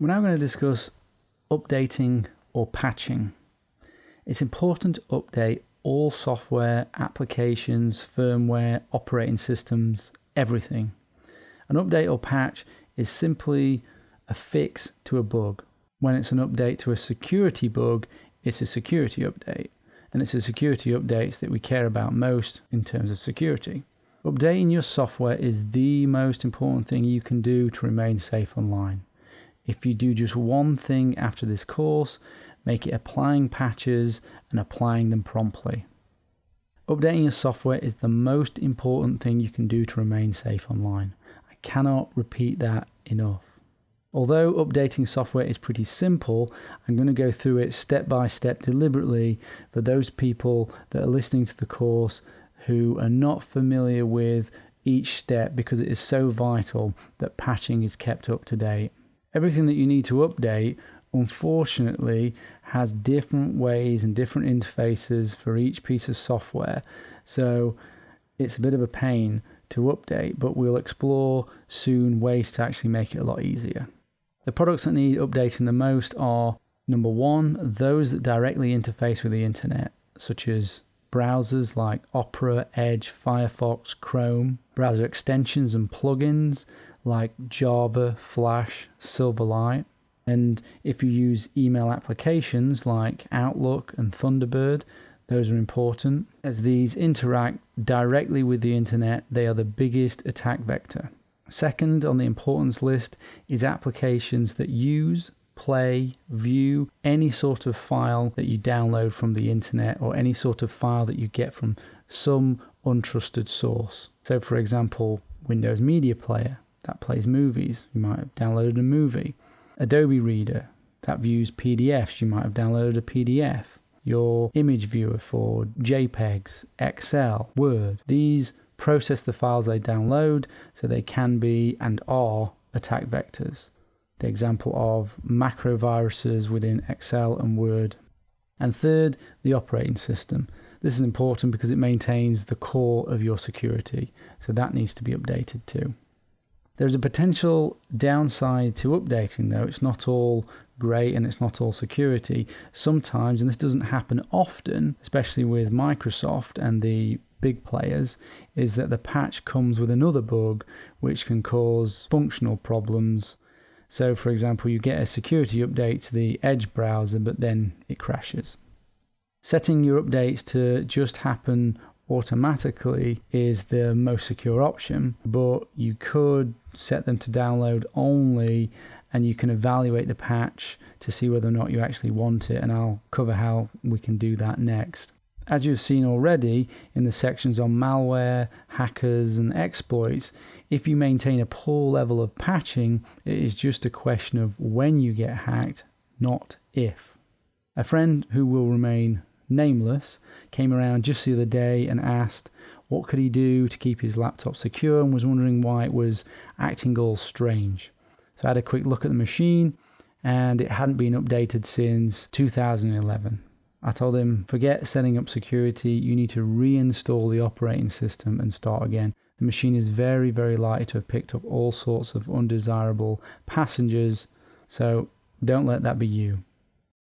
We're now going to discuss updating or patching. It's important to update all software, applications, firmware, operating systems, everything. An update or patch is simply a fix to a bug. When it's an update to a security bug, it's a security update. And it's the security updates that we care about most in terms of security. Updating your software is the most important thing you can do to remain safe online. If you do just one thing after this course, make it applying patches and applying them promptly. Updating your software is the most important thing you can do to remain safe online. I cannot repeat that enough. Although updating software is pretty simple, I'm going to go through it step by step deliberately for those people that are listening to the course who are not familiar with each step, because it is so vital that patching is kept up to date. Everything that you need to update, unfortunately, has different ways and different interfaces for each piece of software. So it's a bit of a pain to update, but we'll explore soon ways to actually make it a lot easier. The products that need updating the most are, number one, those that directly interface with the internet, such as browsers like Opera, Edge, Firefox, Chrome, browser extensions and plugins like Java, Flash, Silverlight. And if you use email applications like Outlook and Thunderbird, those are important. As these interact directly with the internet, they are the biggest attack vector. Second on the importance list is applications that use, play, view any sort of file that you download from the internet or any sort of file that you get from some untrusted source. So for example, Windows Media Player, that plays movies. You might have downloaded a movie. Adobe Reader, that views PDFs. You might have downloaded a PDF. Your image viewer for JPEGs, Excel, Word. These process the files they download, so they can be and are attack vectors. The example of macro viruses within Excel and Word. And third, the operating system. This is important because it maintains the core of your security, so that needs to be updated too. There's a potential downside to updating though. It's not all great and it's not all security. Sometimes, and this doesn't happen often, especially with Microsoft and the big players, is that the patch comes with another bug which can cause functional problems. So for example, you get a security update to the Edge browser, but then it crashes. Setting your updates to just happen automatically is the most secure option, but you could set them to download only, and you can evaluate the patch to see whether or not you actually want it, and I'll cover how we can do that next. As you've seen already in the sections on malware, hackers and exploits, if you maintain a poor level of patching, it is just a question of when you get hacked, not if. A friend who will remain nameless came around just the other day and asked what could he do to keep his laptop secure, and was wondering why it was acting all strange. So I had a quick look at the machine, and it hadn't been updated since 2011. I told him, forget setting up security, you need to reinstall the operating system and start again. The machine is very, very likely to have picked up all sorts of undesirable passengers, so don't let that be you.